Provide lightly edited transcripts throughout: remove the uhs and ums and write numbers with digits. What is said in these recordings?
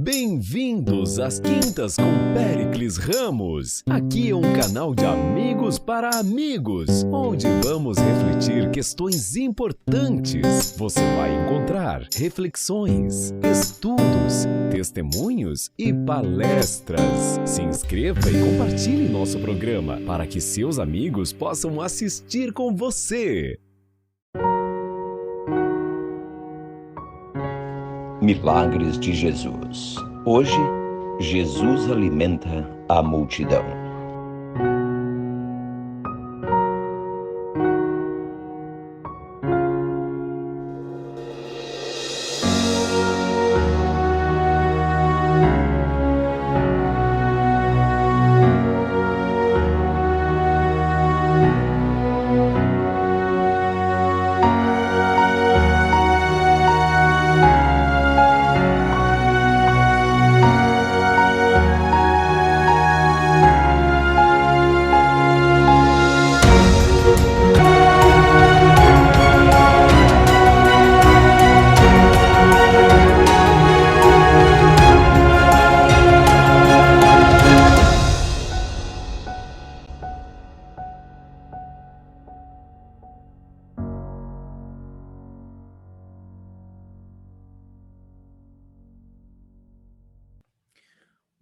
Bem-vindos às Quintas com Péricles Ramos. Aqui é um canal de amigos para amigos, onde vamos refletir questões importantes. Você vai encontrar reflexões, estudos, testemunhos e palestras. Se inscreva e compartilhe nosso programa para que seus amigos possam assistir com você. Milagres de Jesus. Hoje, Jesus alimenta a multidão.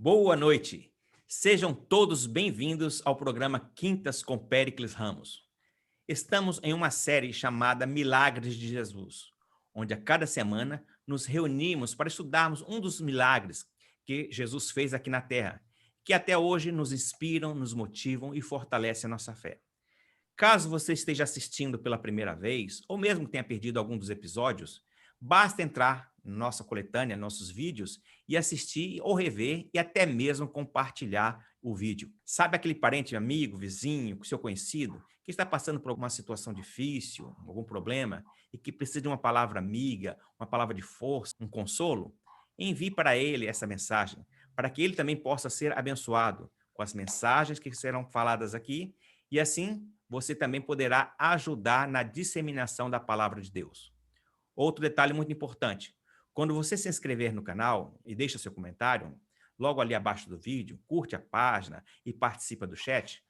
Boa noite. Sejam todos bem-vindos ao programa Quintas com Péricles Ramos. Estamos em uma série chamada Milagres de Jesus, onde a cada semana nos reunimos para estudarmos um dos milagres que Jesus fez aqui na Terra, que até hoje nos inspiram, nos motivam e fortalecem a nossa fé. Caso você esteja assistindo pela primeira vez, ou mesmo tenha perdido algum dos episódios, basta entrar na nossa coletânea, nossos vídeos, e assistir ou rever e até mesmo compartilhar o vídeo. Sabe aquele parente, amigo, vizinho, seu conhecido, que está passando por alguma situação difícil, algum problema, e que precisa de uma palavra amiga, uma palavra de força, um consolo? Envie para ele essa mensagem, para que ele também possa ser abençoado com as mensagens que serão faladas aqui, e assim você também poderá ajudar na disseminação da palavra de Deus. Outro detalhe muito importante: quando você se inscrever no canal e deixa seu comentário, logo ali abaixo do vídeo, curte a página e participa do chat,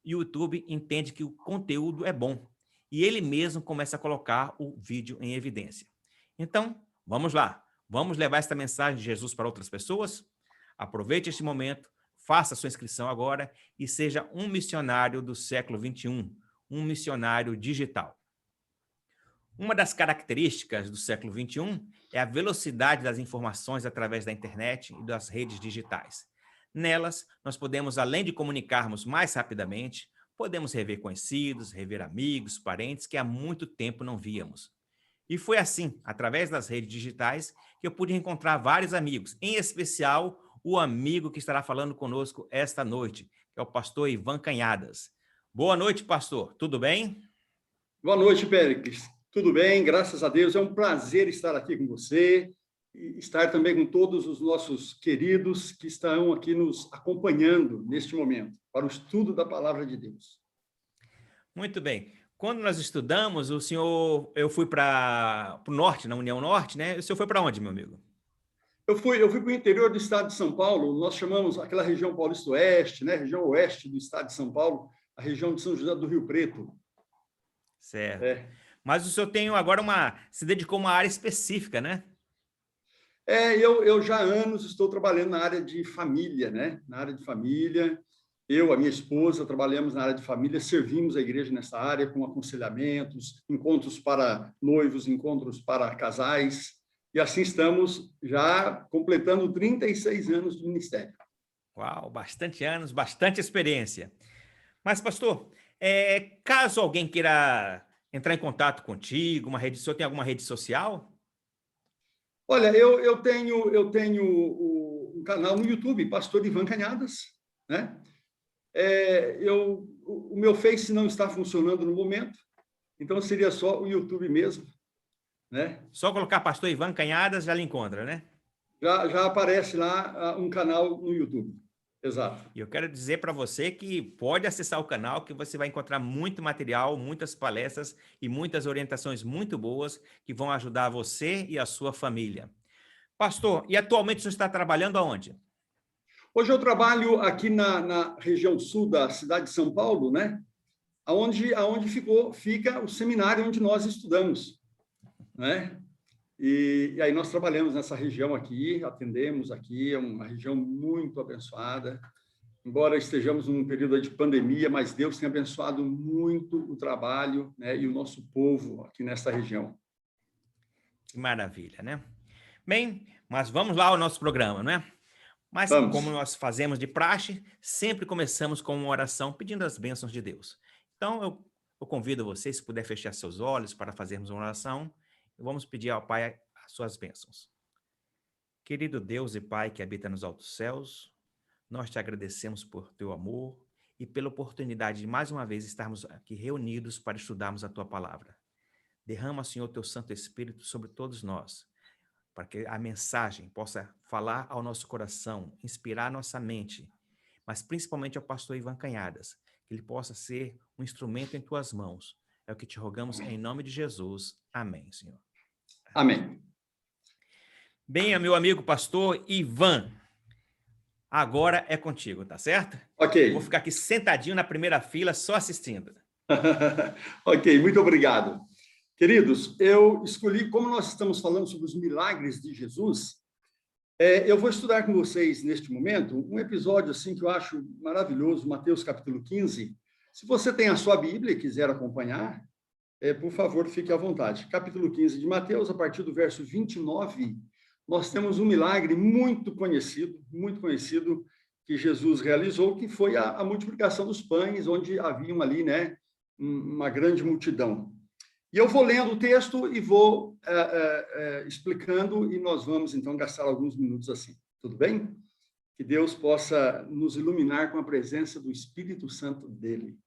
o YouTube entende que o conteúdo é bom e ele mesmo começa a colocar o vídeo em evidência. Então, vamos lá. Vamos levar esta mensagem de Jesus para outras pessoas? Aproveite este momento, faça sua inscrição agora e seja um missionário do século XXI, um missionário digital. Uma das características do século XXI é a velocidade das informações através da internet e das redes digitais. Nelas, nós podemos, além de comunicarmos mais rapidamente, podemos rever conhecidos, rever amigos, parentes que há muito tempo não víamos. E foi assim, através das redes digitais, que eu pude encontrar vários amigos, em especial o amigo que estará falando conosco esta noite, que é o pastor Ivan Canhadas. Boa noite, pastor. Tudo bem? Boa noite, Péricles. Tudo bem, graças a Deus. É um prazer estar aqui com você e estar também com todos os nossos queridos que estão aqui nos acompanhando neste momento, para o estudo da Palavra de Deus. Muito bem. Quando nós estudamos, eu fui para o norte, na União Norte, né? O senhor foi para onde, meu amigo? Eu fui para o interior do estado de São Paulo. Nós chamamos aquela região Paulista Oeste, né? Região oeste do estado de São Paulo, a região de São José do Rio Preto. Certo. Mas o senhor tem agora se dedicou a uma área específica, né? Eu já há anos estou trabalhando na área de família, né? Na área de família. Eu, a minha esposa, trabalhamos na área de família, servimos a igreja nessa área com aconselhamentos, encontros para noivos, encontros para casais. E assim estamos já completando 36 anos de ministério. Uau, bastante anos, bastante experiência. Mas, pastor, caso alguém queira entrar em contato contigo, o senhor tem alguma rede social? Olha, eu tenho um canal no YouTube, Pastor Ivan Canhadas, né? O meu Face não está funcionando no momento, então seria só o YouTube mesmo, né? Só colocar Pastor Ivan Canhadas, já lhe encontra, né? Já aparece lá um canal no YouTube. Exato. E eu quero dizer para você que pode acessar o canal, que você vai encontrar muito material, muitas palestras e muitas orientações muito boas que vão ajudar você e a sua família. Pastor, e atualmente o senhor está trabalhando aonde? Hoje eu trabalho aqui na região sul da cidade de São Paulo, né? Aonde fica o seminário onde nós estudamos, né? E aí nós trabalhamos nessa região aqui, atendemos aqui, é uma região muito abençoada. Embora estejamos num período de pandemia, mas Deus tem abençoado muito o trabalho, né, e o nosso povo aqui nessa região. Que maravilha, né? Bem, mas vamos lá ao nosso programa, não é? Mas, Vamos. como nós fazemos de praxe, sempre começamos com uma oração pedindo as bênçãos de Deus. Então, eu convido você, se puder fechar seus olhos para fazermos uma oração, e vamos pedir ao Pai as suas bênçãos. Querido Deus e Pai que habita nos altos céus, nós te agradecemos por teu amor e pela oportunidade de mais uma vez estarmos aqui reunidos para estudarmos a tua palavra. Derrama, Senhor, teu Santo Espírito sobre todos nós, para que a mensagem possa falar ao nosso coração, inspirar a nossa mente, mas principalmente ao pastor Ivan Canhadas, que ele possa ser um instrumento em tuas mãos. É o que te rogamos em nome de Jesus. Amém, Senhor. Amém. Bem, meu amigo pastor Ivan, agora é contigo, tá certo? Ok. Vou ficar aqui sentadinho na primeira fila, só assistindo. Ok, muito obrigado. Queridos, eu escolhi, como nós estamos falando sobre os milagres de Jesus, eu vou estudar com vocês, neste momento, um episódio assim que eu acho maravilhoso, Mateus capítulo 15. Se você tem a sua Bíblia e quiser acompanhar, por favor, fique à vontade. Capítulo 15 de Mateus, a partir do verso 29, nós temos um milagre muito conhecido, que Jesus realizou, que foi a multiplicação dos pães, onde haviam ali, né, uma grande multidão. E eu vou lendo o texto e vou explicando, e nós vamos, então, gastar alguns minutos assim. Tudo bem? Que Deus possa nos iluminar com a presença do Espírito Santo dele.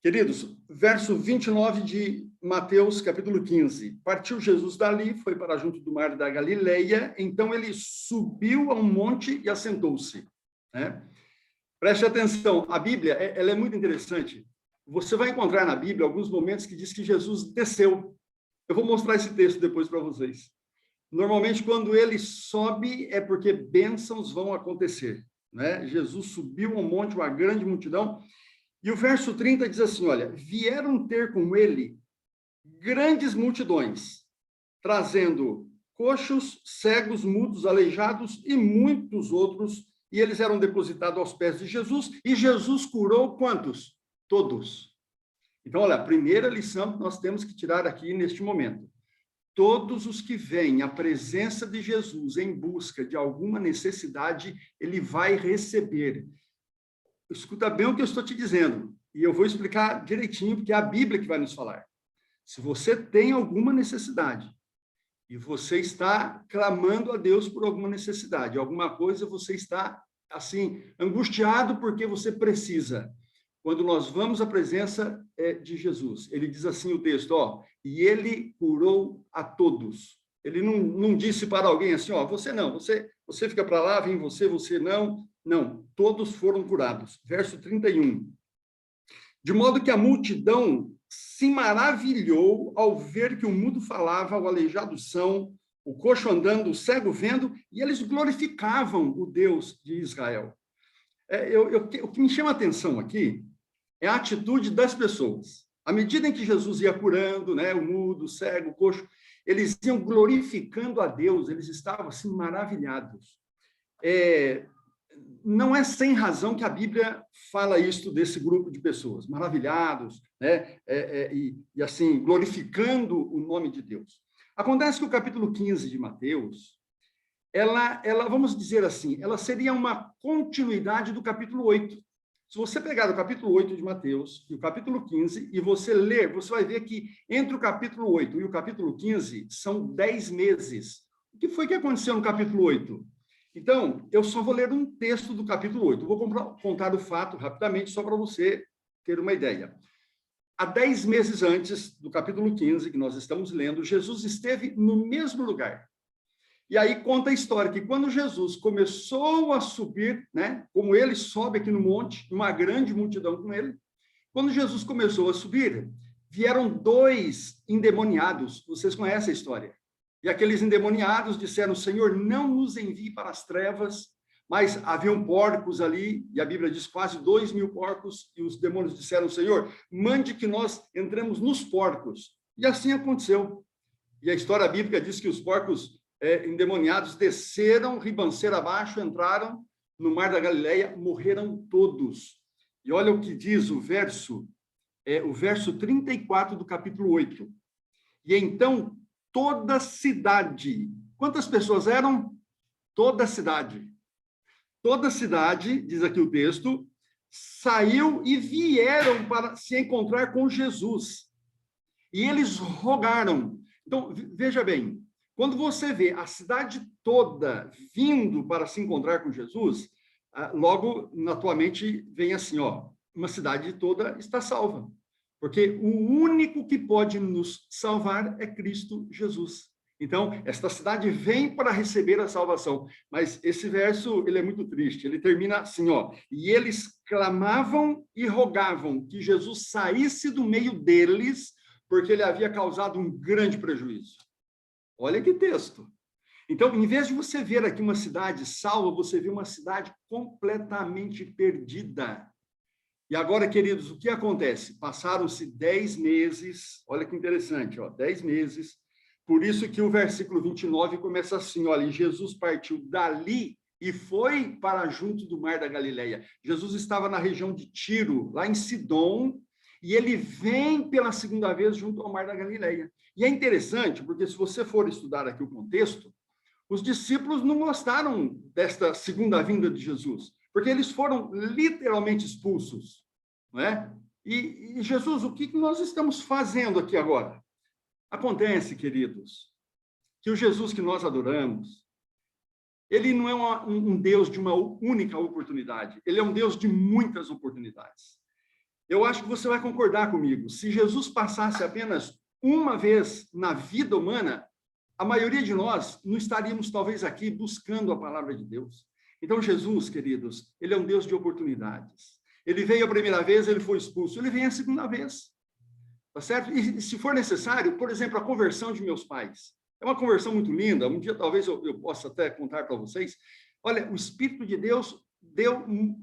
Queridos, verso 29 de Mateus, capítulo 15. Partiu Jesus dali, foi para junto do mar da Galileia, então ele subiu a um monte e assentou-se. Né? Preste atenção, a Bíblia ela é muito interessante. Você vai encontrar na Bíblia alguns momentos que diz que Jesus desceu. Eu vou mostrar esse texto depois para vocês. Normalmente, quando ele sobe, é porque bênçãos vão acontecer. Né? Jesus subiu a um monte, uma grande multidão. E o verso 30 diz assim, olha, vieram ter com ele grandes multidões, trazendo coxos, cegos, mudos, aleijados e muitos outros, e eles eram depositados aos pés de Jesus, e Jesus curou quantos? Todos. Então, olha, a primeira lição que nós temos que tirar aqui neste momento. Todos os que vêm à presença de Jesus em busca de alguma necessidade, ele vai receber. Escuta bem o que eu estou te dizendo, e eu vou explicar direitinho, porque é a Bíblia que vai nos falar. Se você tem alguma necessidade, e você está clamando a Deus por alguma necessidade, alguma coisa, você está, assim, angustiado porque você precisa. Quando nós vamos à presença de Jesus, ele diz assim o texto, ó, e ele curou a todos. Ele não disse para alguém assim, ó, você não, você fica para lá, vem você não. Não, todos foram curados. Verso 31. De modo que a multidão se maravilhou ao ver que o mudo falava, o aleijado são, o coxo andando, o cego vendo, e eles glorificavam o Deus de Israel. O que me chama a atenção aqui é a atitude das pessoas. À medida em que Jesus ia curando, né, o mudo, o cego, o coxo, eles iam glorificando a Deus, eles estavam assim maravilhados. Não é sem razão que a Bíblia fala isto desse grupo de pessoas, maravilhados, né? E assim, glorificando o nome de Deus. Acontece que o capítulo 15 de Mateus, ela, vamos dizer assim, ela seria uma continuidade do capítulo 8. Se você pegar o capítulo 8 de Mateus e o capítulo 15 e você ler, você vai ver que entre o capítulo 8 e o capítulo 15 são 10 meses. O que foi que aconteceu no capítulo 8? Então, eu só vou ler um texto do capítulo 8. Eu vou contar o fato rapidamente, só para você ter uma ideia. Há 10 meses antes do capítulo 15, que nós estamos lendo, Jesus esteve no mesmo lugar. E aí conta a história que quando Jesus começou a subir, né, como ele sobe aqui no monte, uma grande multidão com ele, quando Jesus começou a subir, vieram 2 endemoniados. Vocês conhecem a história? E aqueles endemoniados disseram, Senhor, não nos envie para as trevas, mas haviam porcos ali, e a Bíblia diz quase 2.000 porcos, e os demônios disseram, Senhor, mande que nós entremos nos porcos. E assim aconteceu. E a história bíblica diz que os porcos endemoniados desceram, ribanceira abaixo, entraram no Mar da Galileia, morreram todos. E olha o que diz o verso 34 do capítulo 8. E então, toda a cidade, quantas pessoas eram? Toda a cidade. Toda a cidade, diz aqui o texto, saiu e vieram para se encontrar com Jesus. E eles rogaram. Então, veja bem, quando você vê a cidade toda vindo para se encontrar com Jesus, logo na tua mente vem assim, ó, uma cidade toda está salva. Porque o único que pode nos salvar é Cristo Jesus. Então, esta cidade vem para receber a salvação. Mas esse verso, ele é muito triste. Ele termina assim, ó. E eles clamavam e rogavam que Jesus saísse do meio deles, porque ele havia causado um grande prejuízo. Olha que texto. Então, em vez de você ver aqui uma cidade salva, você vê uma cidade completamente perdida. E agora, queridos, o que acontece? Passaram-se 10 meses, olha que interessante, ó, 10 meses. Por isso que o versículo 29 começa assim, olha, e Jesus partiu dali e foi para junto do Mar da Galileia. Jesus estava na região de Tiro, lá em Sidom, e ele vem pela segunda vez junto ao Mar da Galileia. E é interessante, porque se você for estudar aqui o contexto, os discípulos não gostaram desta segunda vinda de Jesus, porque eles foram literalmente expulsos, não é? E Jesus, o que nós estamos fazendo aqui agora? Acontece, queridos, que o Jesus que nós adoramos, ele não é um Deus de uma única oportunidade, ele é um Deus de muitas oportunidades. Eu acho que você vai concordar comigo, se Jesus passasse apenas uma vez na vida humana, a maioria de nós não estaríamos talvez aqui buscando a palavra de Deus. Então, Jesus, queridos, ele é um Deus de oportunidades. Ele veio a primeira vez, ele foi expulso, ele vem a segunda vez. Tá certo? E se for necessário, por exemplo, a conversão de meus pais. É uma conversão muito linda, um dia talvez eu possa até contar para vocês. Olha, o Espírito de Deus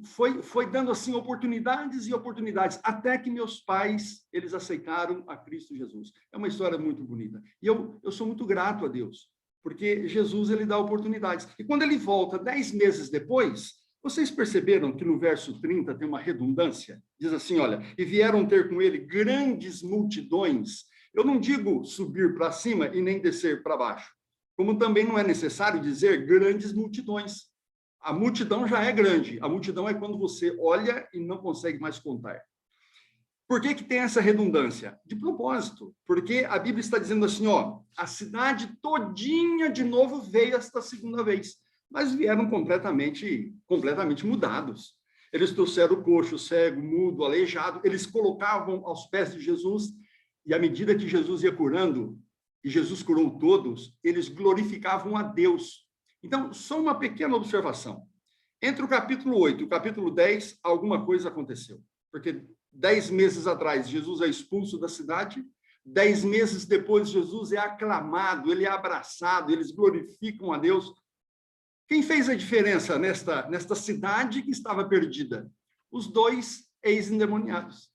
foi dando assim oportunidades e oportunidades, até que meus pais, eles aceitaram a Cristo Jesus. É uma história muito bonita. E eu sou muito grato a Deus, porque Jesus, ele dá oportunidades. E quando ele volta 10 meses depois, vocês perceberam que no verso 30 tem uma redundância? Diz assim, olha, e vieram ter com ele grandes multidões. Eu não digo subir para cima e nem descer para baixo, como também não é necessário dizer grandes multidões. A multidão já é grande, a multidão é quando você olha e não consegue mais contar. Por que tem essa redundância? De propósito, porque a Bíblia está dizendo assim, ó, a cidade todinha de novo veio esta segunda vez, mas vieram completamente mudados. Eles trouxeram o coxo, o cego, mudo, aleijado, eles colocavam aos pés de Jesus, e à medida que Jesus ia curando, e Jesus curou todos, eles glorificavam a Deus. Então, só uma pequena observação. Entre o capítulo 8 e o capítulo 10, alguma coisa aconteceu. Porque 10 meses atrás, Jesus é expulso da cidade. 10 meses depois, Jesus é aclamado, ele é abraçado, eles glorificam a Deus. Quem fez a diferença nesta cidade que estava perdida? Os 2 ex-endemoniados.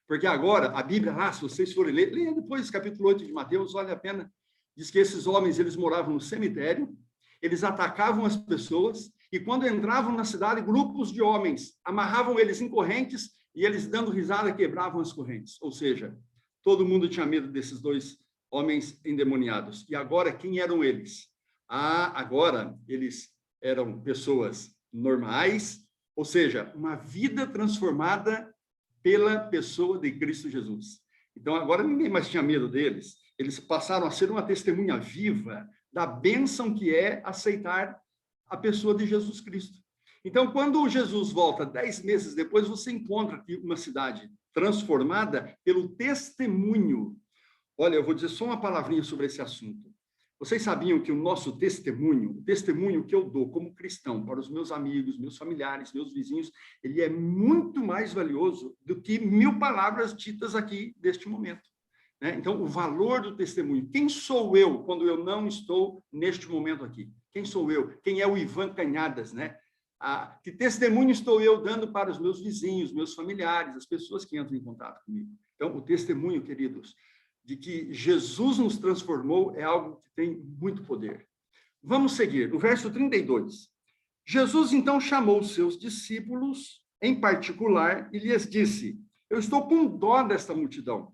Porque agora, a Bíblia, se vocês forem ler, leia depois o capítulo 8 de Mateus, vale a pena. Diz que esses homens, eles moravam no cemitério, eles atacavam as pessoas, e quando entravam na cidade, grupos de homens amarravam eles em correntes, e eles, dando risada, quebravam as correntes. Ou seja, todo mundo tinha medo desses 2 homens endemoniados. E agora, quem eram eles? Agora, eles eram pessoas normais, ou seja, uma vida transformada pela pessoa de Cristo Jesus. Então, agora ninguém mais tinha medo deles. Eles passaram a ser uma testemunha viva da bênção que é aceitar a pessoa de Jesus Cristo. Então, quando Jesus volta 10 meses depois, você encontra aqui uma cidade transformada pelo testemunho. Olha, eu vou dizer só uma palavrinha sobre esse assunto. Vocês sabiam que o nosso testemunho, o testemunho que eu dou como cristão para os meus amigos, meus familiares, meus vizinhos, ele é muito mais valioso do que 1000 palavras ditas aqui neste momento. né? Então, o valor do testemunho. Quem sou eu quando eu não estou neste momento aqui? Quem sou eu? Quem é o Ivan Canhadas, né? Que testemunho estou eu dando para os meus vizinhos, meus familiares, as pessoas que entram em contato comigo? Então, o testemunho, queridos, de que Jesus nos transformou é algo que tem muito poder. Vamos seguir. No verso 32. Jesus, então, chamou os seus discípulos, em particular, e lhes disse: eu estou com dó desta multidão,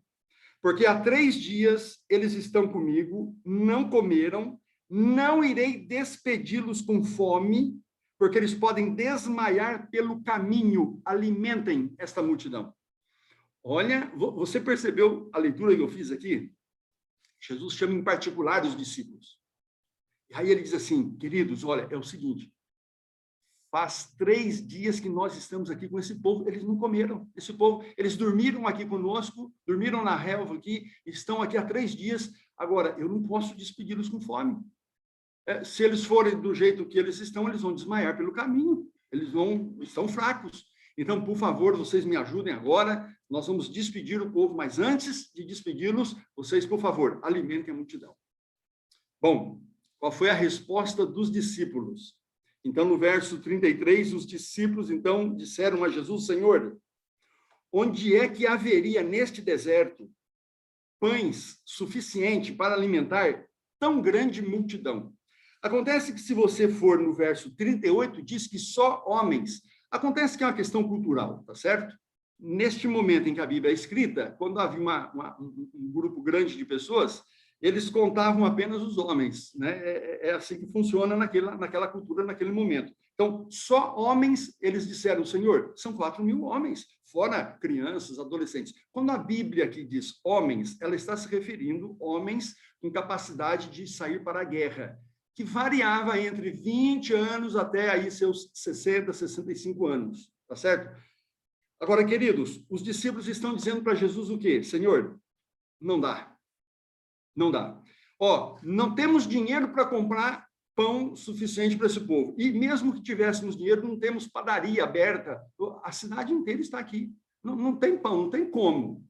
porque há 3 dias eles estão comigo, não comeram, não irei despedi-los com fome, porque eles podem desmaiar pelo caminho. Alimentem esta multidão. Olha, você percebeu a leitura que eu fiz aqui? Jesus chama em particular os discípulos. E aí ele diz assim: queridos, olha, é o seguinte, faz 3 dias que nós estamos aqui com esse povo, eles não comeram. Esse povo, eles dormiram aqui conosco, dormiram na relva aqui, estão aqui há 3 dias. Agora, eu não posso despedi-los com fome. Se eles forem do jeito que eles vão desmaiar pelo caminho. Estão fracos. Então, por favor, vocês me ajudem agora. Nós vamos despedir o povo, mas antes de despedi-los, vocês, por favor, alimentem a multidão. Bom, qual foi a resposta dos discípulos? Então, no verso 33, os discípulos, então, disseram a Jesus: Senhor, onde é que haveria neste deserto pães suficiente para alimentar tão grande multidão? Acontece que, se você for no verso 38, diz que só homens. Acontece que é uma questão cultural, tá certo? Neste momento em que a Bíblia é escrita, quando havia um grupo grande de pessoas, eles contavam apenas os homens, né? É assim que funciona naquela cultura, naquele momento. Então, só homens, eles disseram: Senhor, são 4.000 homens, fora crianças, adolescentes. Quando a Bíblia aqui diz homens, ela está se referindo a homens com capacidade de sair para a guerra, que variava entre 20 anos até aí seus 60, 65 anos, tá certo? Agora, queridos, os discípulos estão dizendo para Jesus o quê? Senhor, não dá. Não dá. Não temos dinheiro para comprar pão suficiente para esse povo. E mesmo que tivéssemos dinheiro, não temos padaria aberta. A cidade inteira está aqui. Não tem pão, não tem como.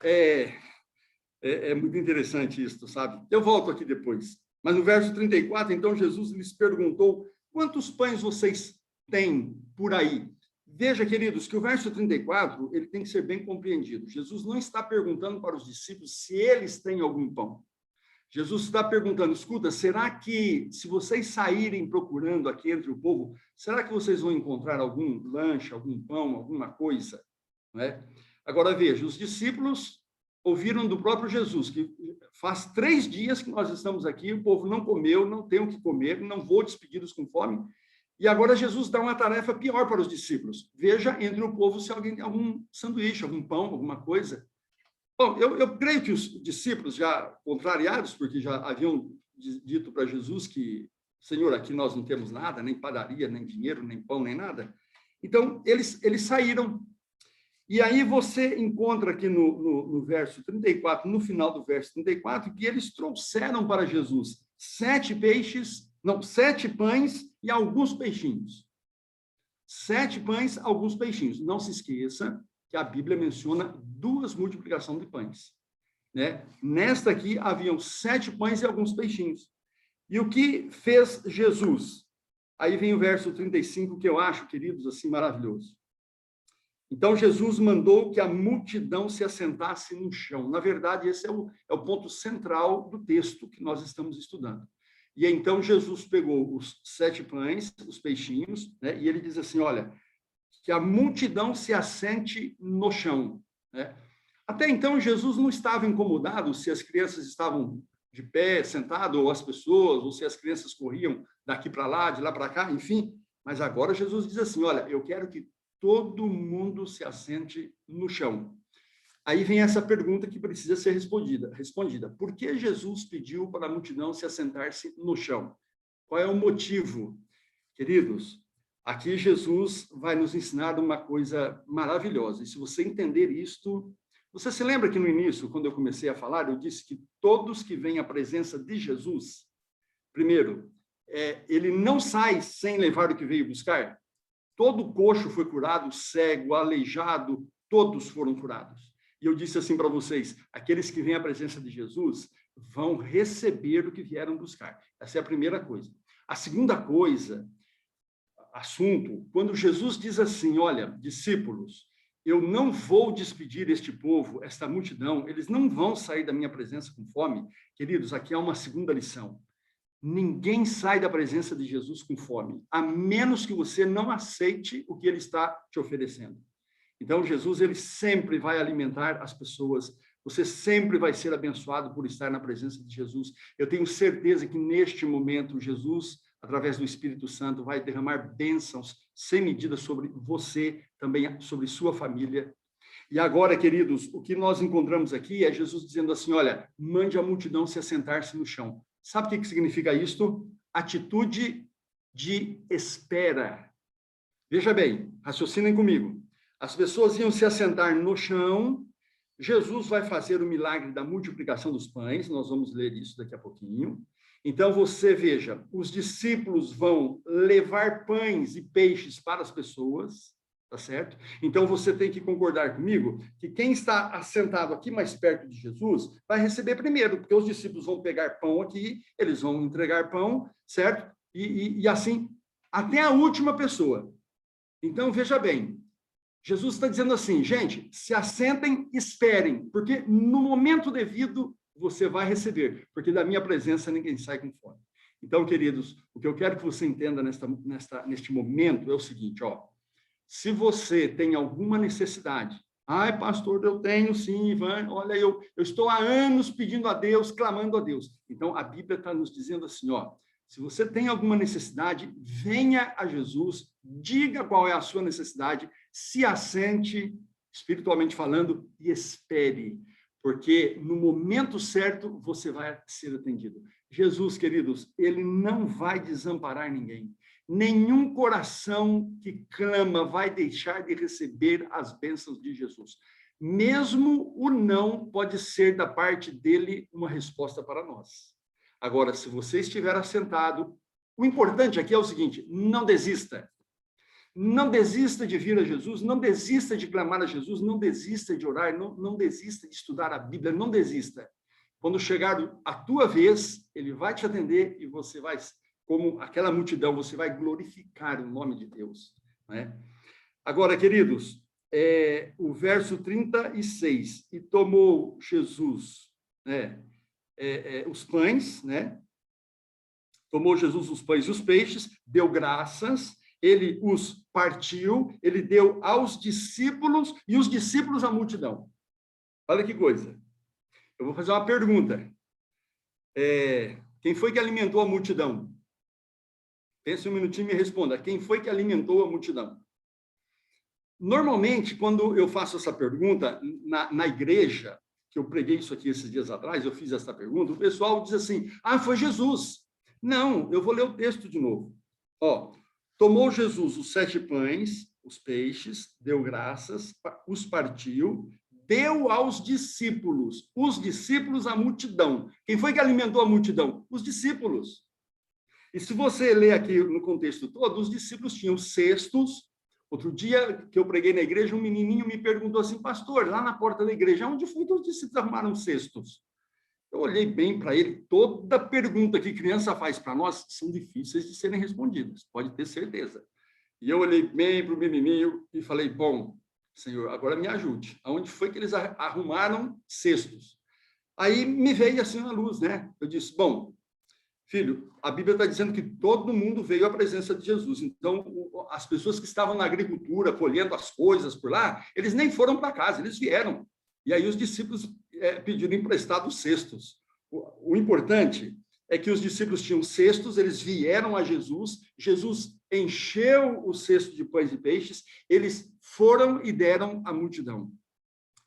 É muito interessante isso, sabe? Eu volto aqui depois. Mas no verso 34, então, Jesus lhes perguntou: quantos pães vocês têm por aí? Veja, queridos, que o verso 34, ele tem que ser bem compreendido. Jesus não está perguntando para os discípulos se eles têm algum pão. Jesus está perguntando: escuta, será que, se vocês saírem procurando aqui entre o povo, será que vocês vão encontrar algum lanche, algum pão, alguma coisa? Não é? Agora, veja, os discípulos ouviram do próprio Jesus que faz 3 dias que nós estamos aqui, o povo não comeu, não tem o que comer, não vou despedi-los com fome. E agora Jesus dá uma tarefa pior para os discípulos. Veja entre o povo se alguém tem algum sanduíche, algum pão, alguma coisa. Bom, eu creio que os discípulos, já contrariados, porque já haviam dito para Jesus que, Senhor, aqui nós não temos nada, nem padaria, nem dinheiro, nem pão, nem nada. Então, eles saíram. E aí você encontra aqui no verso 34, no final do verso 34, que eles trouxeram para Jesus 7 pães e alguns peixinhos. 7 pães, alguns peixinhos. Não se esqueça que a Bíblia menciona 2 multiplicações de pães, né? Nesta aqui haviam 7 pães e alguns peixinhos. E o que fez Jesus? Aí vem o verso 35, que eu acho, queridos, assim, maravilhoso. Então, Jesus mandou que a multidão se assentasse no chão. Na verdade, esse é o ponto central do texto que nós estamos estudando. E então Jesus pegou os 7 pães, os peixinhos, né? E ele diz assim: olha, que a multidão se assente no chão, né? Até então, Jesus não estava incomodado se as crianças estavam de pé, sentado, ou as pessoas, ou se as crianças corriam daqui para lá, de lá para cá, enfim. Mas agora Jesus diz assim: olha, eu quero que todo mundo se assente no chão. Aí vem essa pergunta que precisa ser respondida. Por que Jesus pediu para a multidão se assentar-se no chão? Qual é o motivo? Queridos, aqui Jesus vai nos ensinar uma coisa maravilhosa. E se você entender isto, você se lembra que no início, quando eu comecei a falar, eu disse que todos que vêm à presença de Jesus, primeiro, ele não sai sem levar o que veio buscar. Todo coxo foi curado, cego, aleijado, todos foram curados. E eu disse assim para vocês, aqueles que vêm à presença de Jesus vão receber o que vieram buscar. Essa é a primeira coisa. A segunda coisa, assunto, quando Jesus diz assim, olha, discípulos, eu não vou despedir este povo, esta multidão, eles não vão sair da minha presença com fome. Queridos, aqui há uma segunda lição. Ninguém sai da presença de Jesus com fome, a menos que você não aceite o que ele está te oferecendo. Então, Jesus, ele sempre vai alimentar as pessoas, você sempre vai ser abençoado por estar na presença de Jesus. Eu tenho certeza que neste momento, Jesus, através do Espírito Santo, vai derramar bênçãos sem medida sobre você, também sobre sua família. E agora, queridos, o que nós encontramos aqui é Jesus dizendo assim, olha, mande a multidão se assentar-se no chão. Sabe o que significa isto? Atitude de espera. Veja bem, raciocinem comigo. As pessoas iam se assentar no chão, Jesus vai fazer o milagre da multiplicação dos pães, nós vamos ler isso daqui a pouquinho. Então, você veja, os discípulos vão levar pães e peixes para as pessoas, tá certo? Então, você tem que concordar comigo que quem está assentado aqui mais perto de Jesus vai receber primeiro, porque os discípulos vão pegar pão aqui, eles vão entregar pão, certo? E assim, até a última pessoa. Então, veja bem, Jesus está dizendo assim, gente, se assentem, esperem, porque no momento devido você vai receber, porque da minha presença ninguém sai com fome. Então, queridos, o que eu quero que você entenda neste momento é o seguinte, ó, se você tem alguma necessidade, ai, pastor, eu tenho sim, Ivan, olha, eu estou há anos pedindo a Deus, clamando a Deus. Então, a Bíblia está nos dizendo assim, ó, se você tem alguma necessidade, venha a Jesus, diga qual é a sua necessidade, se assente, espiritualmente falando, e espere, porque no momento certo você vai ser atendido. Jesus, queridos, ele não vai desamparar ninguém. Nenhum coração que clama vai deixar de receber as bênçãos de Jesus. Mesmo o não pode ser da parte dele uma resposta para nós. Agora, se você estiver assentado, o importante aqui é o seguinte, não desista. Não desista de vir a Jesus, não desista de clamar a Jesus, não desista de orar, não desista de estudar a Bíblia, não desista. Quando chegar a tua vez, ele vai te atender e você vai, como aquela multidão, você vai glorificar o nome de Deus. Né? Agora, queridos, o verso 36, e tomou Jesus, né, os pães, né? Tomou Jesus os pães e os peixes, deu graças, ele os partiu, ele deu aos discípulos e os discípulos à multidão. Olha que coisa. Eu vou fazer uma pergunta. Quem foi que alimentou a multidão? Pense um minutinho e me responda. Quem foi que alimentou a multidão? Normalmente, quando eu faço essa pergunta na igreja, que eu preguei isso aqui esses dias atrás, eu fiz essa pergunta, o pessoal diz assim, foi Jesus. Não, eu vou ler o texto de novo. Ó, tomou Jesus os 7 pães, os peixes, deu graças, os partiu, deu aos discípulos, os discípulos à multidão. Quem foi que alimentou a multidão? Os discípulos. E se você ler aqui no contexto todo, os discípulos tinham cestos. Outro dia que eu preguei na igreja, um menininho me perguntou assim, pastor, lá na porta da igreja, onde foi que os discípulos arrumaram cestos? Eu olhei bem para ele, toda pergunta que criança faz para nós são difíceis de serem respondidas, pode ter certeza. E eu olhei bem para o menininho e falei, bom, Senhor, agora me ajude. Aonde foi que eles arrumaram cestos? Aí me veio assim a luz, né? Eu disse, bom, filho, a Bíblia está dizendo que todo mundo veio à presença de Jesus. Então, as pessoas que estavam na agricultura, colhendo as coisas por lá, eles nem foram para casa, eles vieram. E aí os discípulos pediram emprestados cestos. O importante é que os discípulos tinham cestos, eles vieram a Jesus, Jesus encheu o cesto de pães e peixes, eles foram e deram à multidão.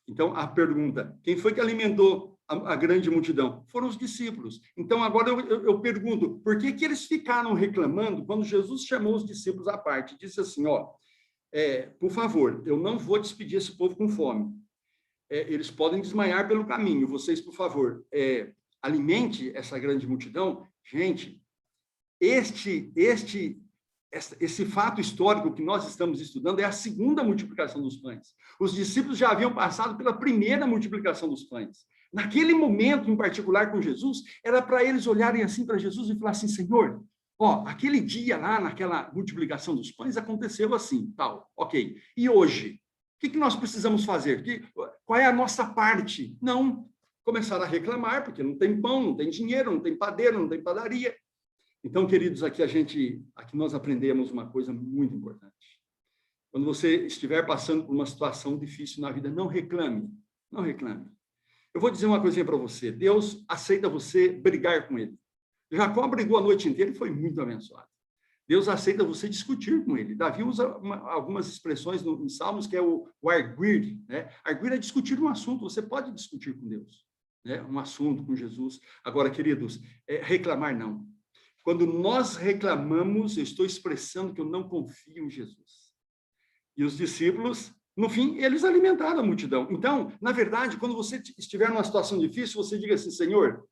Então, a pergunta, quem foi que alimentou a grande multidão? Foram os discípulos. Então, agora eu pergunto, por que eles ficaram reclamando quando Jesus chamou os discípulos à parte? Disse assim, por favor, eu não vou despedir esse povo com fome. Eles podem desmaiar pelo caminho. Vocês, por favor, alimente essa grande multidão. Gente, este esse fato histórico que nós estamos estudando é a segunda multiplicação dos pães. Os discípulos já haviam passado pela primeira multiplicação dos pães. Naquele momento, em particular com Jesus, era para eles olharem assim para Jesus e falar assim, Senhor, ó, aquele dia lá, naquela multiplicação dos pães, aconteceu assim, tal, ok. E hoje? O que nós precisamos fazer? Qual é a nossa parte? Não. Começaram a reclamar, porque não tem pão, não tem dinheiro, não tem padeiro, não tem padaria. Então, queridos, aqui nós aprendemos uma coisa muito importante. Quando você estiver passando por uma situação difícil na vida, não reclame, não reclame. Eu vou dizer uma coisinha para você, Deus aceita você brigar com ele. Jacó brigou a noite inteira e foi muito abençoado. Deus aceita você discutir com ele. Davi usa algumas expressões em Salmos, que é o arguir, né? Arguir é discutir um assunto, você pode discutir com Deus, né? Um assunto com Jesus. Agora, queridos, reclamar não. Quando nós reclamamos, eu estou expressando que eu não confio em Jesus. E os discípulos, no fim, eles alimentaram a multidão. Então, na verdade, quando você estiver numa situação difícil, você diga assim, Senhor,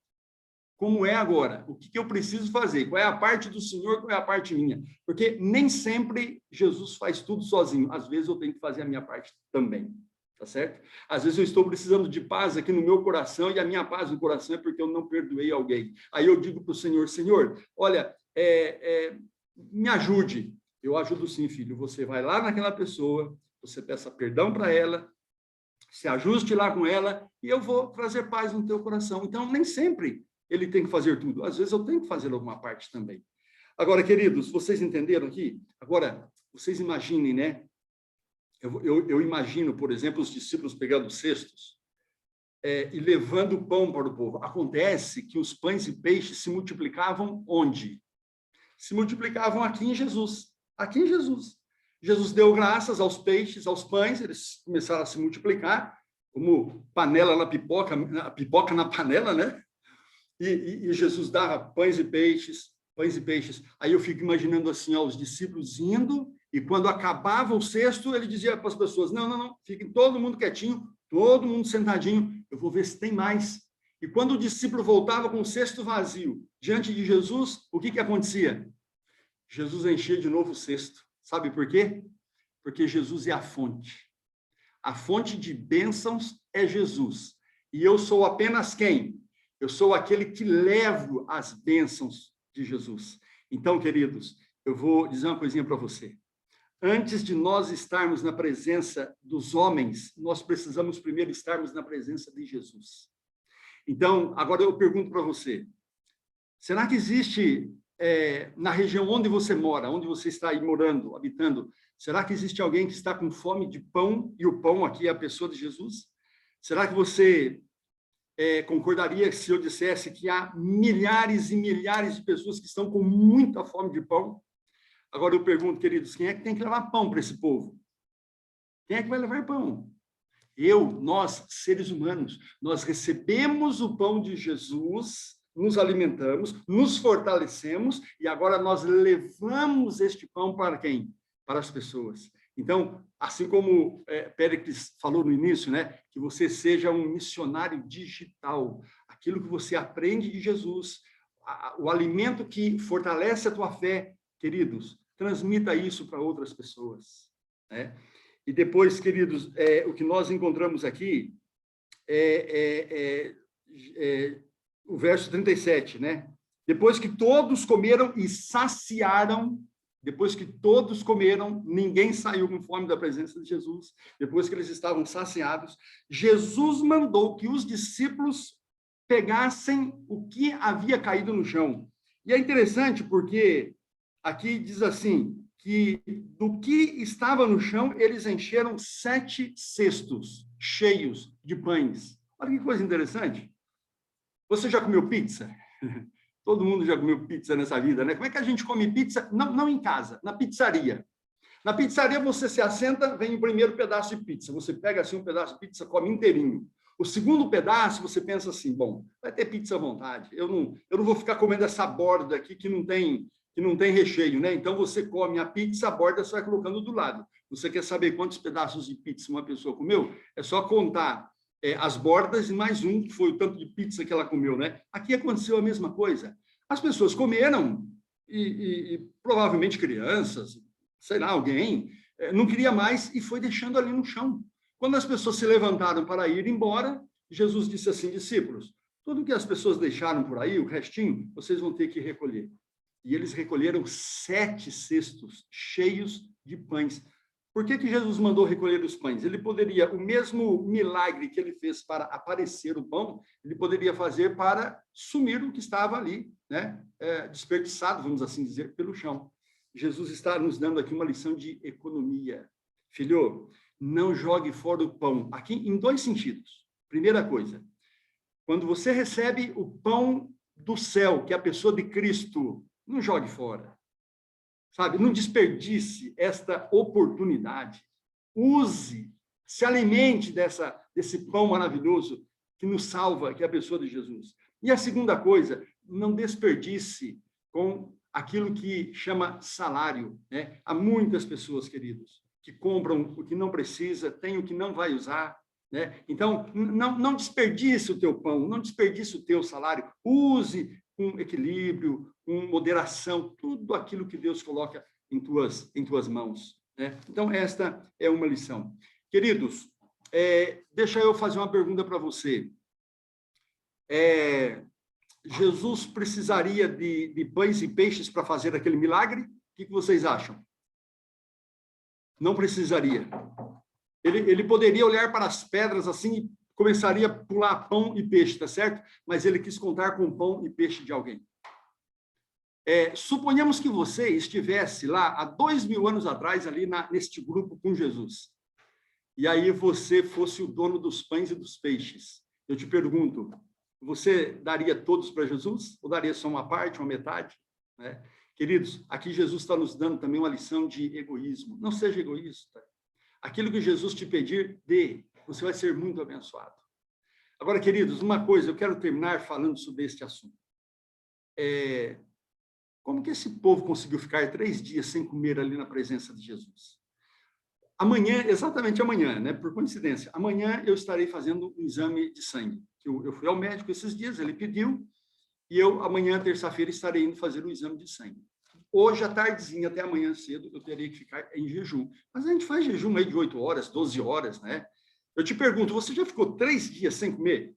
como é agora? O que eu preciso fazer? Qual é a parte do Senhor, qual é a parte minha? Porque nem sempre Jesus faz tudo sozinho. Às vezes eu tenho que fazer a minha parte também. Tá certo? Às vezes eu estou precisando de paz aqui no meu coração e a minha paz no coração é porque eu não perdoei alguém. Aí eu digo para o Senhor, Senhor, olha, me ajude. Eu ajudo sim, filho. Você vai lá naquela pessoa, você peça perdão para ela, se ajuste lá com ela e eu vou trazer paz no teu coração. Então, nem sempre ele tem que fazer tudo. Às vezes eu tenho que fazer alguma parte também. Agora, queridos, vocês entenderam aqui? Agora, vocês imaginem, né? Eu imagino, por exemplo, os discípulos pegando cestos e levando o pão para o povo. Acontece que os pães e peixes se multiplicavam onde? Se multiplicavam aqui em Jesus. Aqui em Jesus. Jesus deu graças aos peixes, aos pães, eles começaram a se multiplicar, como panela na pipoca, a pipoca na panela, né? E Jesus dava pães e peixes. Aí eu fico imaginando assim, ó, os discípulos indo, e quando acabava o cesto, ele dizia para as pessoas, não, fiquem todo mundo quietinho, todo mundo sentadinho, eu vou ver se tem mais. E quando o discípulo voltava com o cesto vazio, diante de Jesus, o que acontecia? Jesus enchia de novo o cesto. Sabe por quê? Porque Jesus é a fonte. A fonte de bênçãos é Jesus. E eu sou apenas quem? Eu sou aquele que levo as bênçãos de Jesus. Então, queridos, eu vou dizer uma coisinha para você. Antes de nós estarmos na presença dos homens, nós precisamos primeiro estarmos na presença de Jesus. Então, agora eu pergunto para você, será que existe, na região onde você mora, onde você está aí morando, habitando, será que existe alguém que está com fome de pão, e o pão aqui é a pessoa de Jesus? Será que você concordaria se eu dissesse que há milhares e milhares de pessoas que estão com muita fome de pão? Agora eu pergunto, queridos, quem é que tem que levar pão para esse povo? Quem é que vai levar pão? Nós, seres humanos, nós recebemos o pão de Jesus, nos alimentamos, nos fortalecemos, e agora nós levamos este pão para quem? Para as pessoas. Então, assim como Péricles falou no início, né, que você seja um missionário digital, aquilo que você aprende de Jesus, o alimento que fortalece a tua fé, queridos, transmita isso para outras pessoas, né? E depois, queridos, o que nós encontramos aqui o verso 37, né? Depois que todos comeram e saciaram, depois que todos comeram, ninguém saiu com fome da presença de Jesus. Depois que eles estavam saciados, Jesus mandou que os discípulos pegassem o que havia caído no chão. E é interessante porque aqui diz assim, que do que estava no chão, eles encheram 7 cestos cheios de pães. Olha que coisa interessante. Você já comeu pizza? Todo mundo já comeu pizza nessa vida, né? Como é que a gente come pizza? Não em casa, na pizzaria. Na pizzaria, você se assenta, vem o primeiro pedaço de pizza. Você pega assim um pedaço de pizza, come inteirinho. O segundo pedaço, você pensa assim, bom, vai ter pizza à vontade. Eu não vou ficar comendo essa borda aqui que não tem recheio, né? Então, você come a pizza, a borda você vai colocando do lado. Você quer saber quantos pedaços de pizza uma pessoa comeu? É só contar as bordas e mais um, que foi o tanto de pizza que ela comeu, né? Aqui aconteceu a mesma coisa. As pessoas comeram, e provavelmente crianças, sei lá, alguém, não queria mais e foi deixando ali no chão. Quando as pessoas se levantaram para ir embora, Jesus disse assim, discípulos, tudo que as pessoas deixaram por aí, o restinho, vocês vão ter que recolher. E eles recolheram 7 cestos cheios de pães. Por que Jesus mandou recolher os pães? Ele poderia, o mesmo milagre que ele fez para aparecer o pão, ele poderia fazer para sumir o que estava ali, né? Desperdiçado, vamos assim dizer, pelo chão. Jesus está nos dando aqui uma lição de economia. Filho, não jogue fora o pão. Aqui em 2 sentidos. Primeira coisa, quando você recebe o pão do céu, que é a pessoa de Cristo, não jogue fora. Sabe? Não desperdice esta oportunidade. Use, se alimente desse pão maravilhoso que nos salva, que é a pessoa de Jesus. E a segunda coisa, não desperdice com aquilo que chama salário, né? Há muitas pessoas, queridos, que compram o que não precisa, tem o que não vai usar, né? Então, não desperdice o teu pão, não desperdice o teu salário, use com equilíbrio, com moderação, tudo aquilo que Deus coloca em tuas mãos, né? Então, esta é uma lição. Queridos, deixa eu fazer uma pergunta para você. Jesus precisaria de pães e peixes para fazer aquele milagre? O que vocês acham? Não precisaria. Ele poderia olhar para as pedras assim e começaria a pular pão e peixe, tá certo? Mas ele quis contar com pão e peixe de alguém. Suponhamos que você estivesse lá há 2000 anos atrás, ali neste grupo com Jesus. E aí você fosse o dono dos pães e dos peixes. Eu te pergunto, você daria todos para Jesus? Ou daria só uma parte, uma metade? Né? Queridos, aqui Jesus está nos dando também uma lição de egoísmo. Não seja egoísta. Aquilo que Jesus te pedir, dê. Você vai ser muito abençoado. Agora, queridos, uma coisa, eu quero terminar falando sobre este assunto. Como que esse povo conseguiu ficar 3 dias sem comer ali na presença de Jesus? Amanhã, exatamente amanhã, né? Por coincidência, amanhã eu estarei fazendo um exame de sangue. Eu fui ao médico esses dias, ele pediu, e eu, amanhã, terça-feira, estarei indo fazer o exame de sangue. Hoje, à tardezinha, até amanhã cedo, eu terei que ficar em jejum. Mas a gente faz jejum aí de 8 horas, 12 horas, né? Eu te pergunto, você já ficou 3 dias sem comer?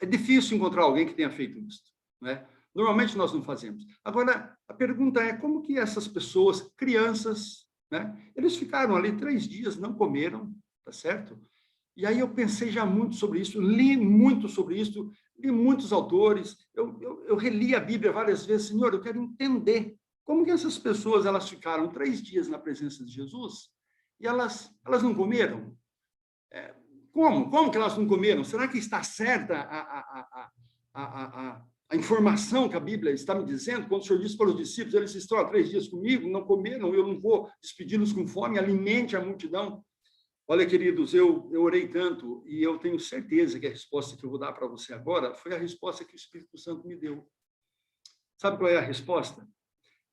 É difícil encontrar alguém que tenha feito isso, né? Normalmente nós não fazemos. Agora, a pergunta é como que essas pessoas, crianças, né? Eles ficaram ali 3 dias, não comeram, tá certo? E aí eu pensei já muito sobre isso, li muito sobre isso, li muitos autores, eu reli a Bíblia várias vezes. Senhor, eu quero entender como que essas pessoas elas ficaram 3 dias na presença de Jesus e elas não comeram? Como que elas não comeram? Será que está certa a informação que a Bíblia está me dizendo? Quando o Senhor disse para os discípulos, eles estão há 3 dias comigo, não comeram, eu não vou despedi-los com fome, alimente a multidão. Olha, queridos, eu orei tanto e eu tenho certeza que a resposta que eu vou dar para você agora foi a resposta que o Espírito Santo me deu. Sabe qual é a resposta?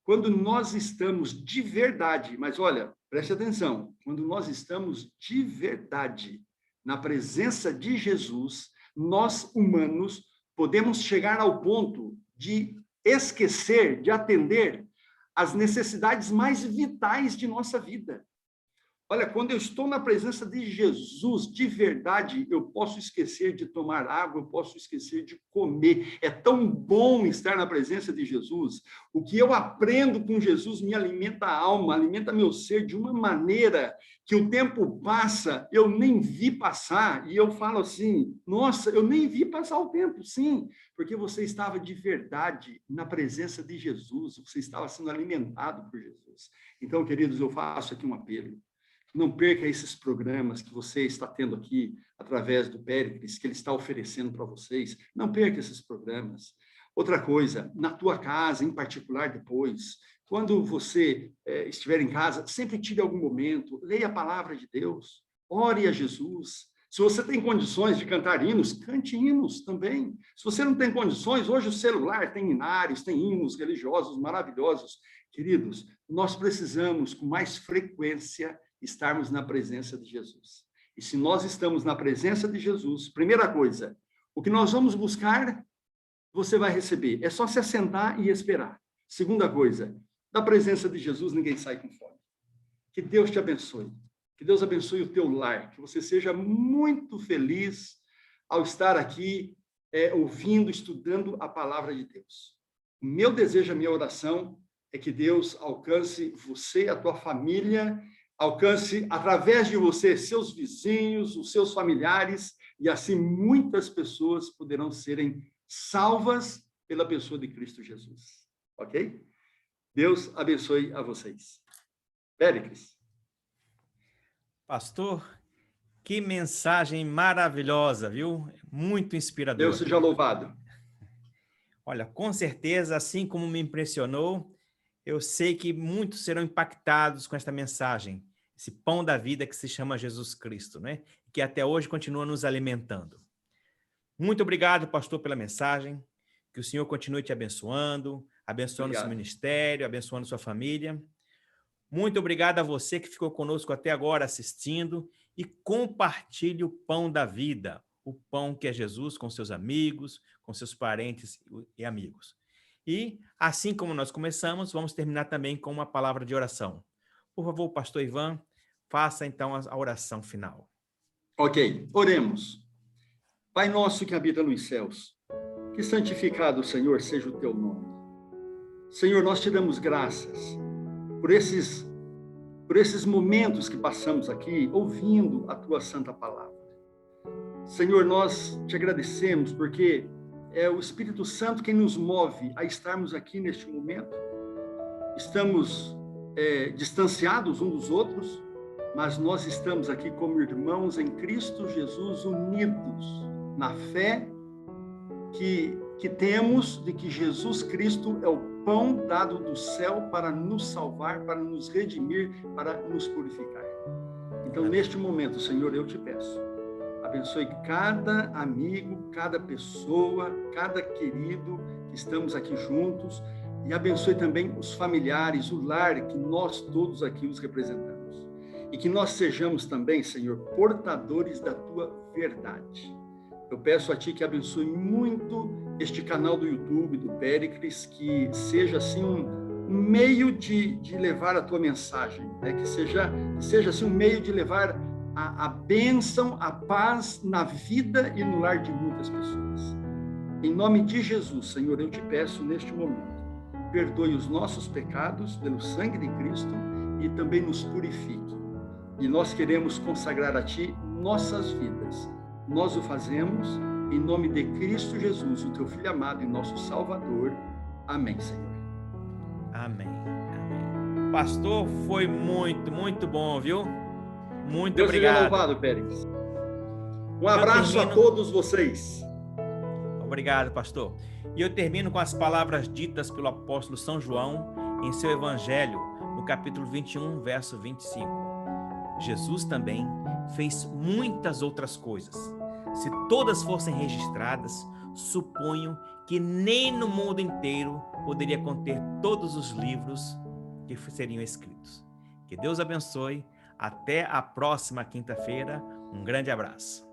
Quando nós estamos de verdade, mas olha, preste atenção, quando nós estamos de verdade na presença de Jesus, nós humanos podemos chegar ao ponto de esquecer, de atender às necessidades mais vitais de nossa vida. Olha, quando eu estou na presença de Jesus, de verdade, eu posso esquecer de tomar água, eu posso esquecer de comer. É tão bom estar na presença de Jesus. O que eu aprendo com Jesus me alimenta a alma, alimenta meu ser de uma maneira que o tempo passa, eu nem vi passar, e eu falo assim, nossa, eu nem vi passar o tempo, sim, porque você estava de verdade na presença de Jesus, você estava sendo alimentado por Jesus. Então, queridos, eu faço aqui um apelo. Não perca esses programas que você está tendo aqui através do Péricles, que ele está oferecendo para vocês. Não perca esses programas. Outra coisa, na tua casa, em particular depois, quando você estiver em casa, sempre tire algum momento, leia a palavra de Deus, ore a Jesus. Se você tem condições de cantar hinos, cante hinos também. Se você não tem condições, hoje o celular tem hinários, tem hinos religiosos maravilhosos. Queridos, nós precisamos, com mais frequência, estarmos na presença de Jesus. E se nós estamos na presença de Jesus, primeira coisa, o que nós vamos buscar, você vai receber. É só se assentar e esperar. Segunda coisa, da presença de Jesus ninguém sai com fome. Que Deus te abençoe. Que Deus abençoe o teu lar. Que você seja muito feliz ao estar aqui ouvindo, estudando a palavra de Deus. O meu desejo, a minha oração é que Deus alcance você, a tua família, alcance através de você seus vizinhos, os seus familiares, e assim muitas pessoas poderão serem salvas pela pessoa de Cristo Jesus. Ok? Deus abençoe a vocês. Péricles. Pastor, que mensagem maravilhosa, viu? Muito inspiradora. Deus seja louvado. Olha, com certeza, assim como me impressionou, eu sei que muitos serão impactados com esta mensagem, esse pão da vida que se chama Jesus Cristo, né? Que até hoje continua nos alimentando. Muito obrigado, pastor, pela mensagem. Que o Senhor continue te abençoando, abençoando o seu ministério, abençoando sua família. Muito obrigado a você que ficou conosco até agora assistindo e compartilhe o pão da vida, o pão que é Jesus com seus amigos, com seus parentes e amigos. E, assim como nós começamos, vamos terminar também com uma palavra de oração. Por favor, pastor Ivan, faça então a oração final. Ok, oremos. Pai nosso que habita nos céus, que santificado, Senhor, seja o teu nome. Senhor, nós te damos graças por esses momentos que passamos aqui ouvindo a tua santa palavra. Senhor, nós te agradecemos porque é o Espírito Santo quem nos move a estarmos aqui neste momento. Estamos distanciados uns dos outros, mas nós estamos aqui como irmãos em Cristo Jesus, unidos na fé que temos de que Jesus Cristo é o pão dado do céu para nos salvar, para nos redimir, para nos purificar. Então, neste momento, Senhor, eu te peço, abençoe cada amigo, cada pessoa, cada querido que estamos aqui juntos, e abençoe também os familiares, o lar que nós todos aqui os representamos. E que nós sejamos também, Senhor, portadores da tua verdade. Eu peço a Ti que abençoe muito este canal do YouTube, do Péricles, que seja assim um meio de levar a Tua mensagem, né? que seja assim um meio de levar a bênção, a paz na vida e no lar de muitas pessoas. Em nome de Jesus, Senhor, eu te peço neste momento, perdoe os nossos pecados pelo sangue de Cristo e também nos purifique. E nós queremos consagrar a Ti nossas vidas. Nós o fazemos em nome de Cristo Jesus, o teu Filho amado e nosso Salvador. Amém, Senhor. Amém. Amém. Pastor, foi muito, muito bom, viu? Muito Deus obrigado. Deus seja louvado, Pérez. Um abraço a todos vocês. Obrigado, pastor. E eu termino com as palavras ditas pelo apóstolo São João em seu evangelho, no capítulo 21, verso 25. Jesus também fez muitas outras coisas. Se todas fossem registradas, suponho que nem no mundo inteiro poderia conter todos os livros que seriam escritos. Que Deus abençoe. Até a próxima quinta-feira. Um grande abraço.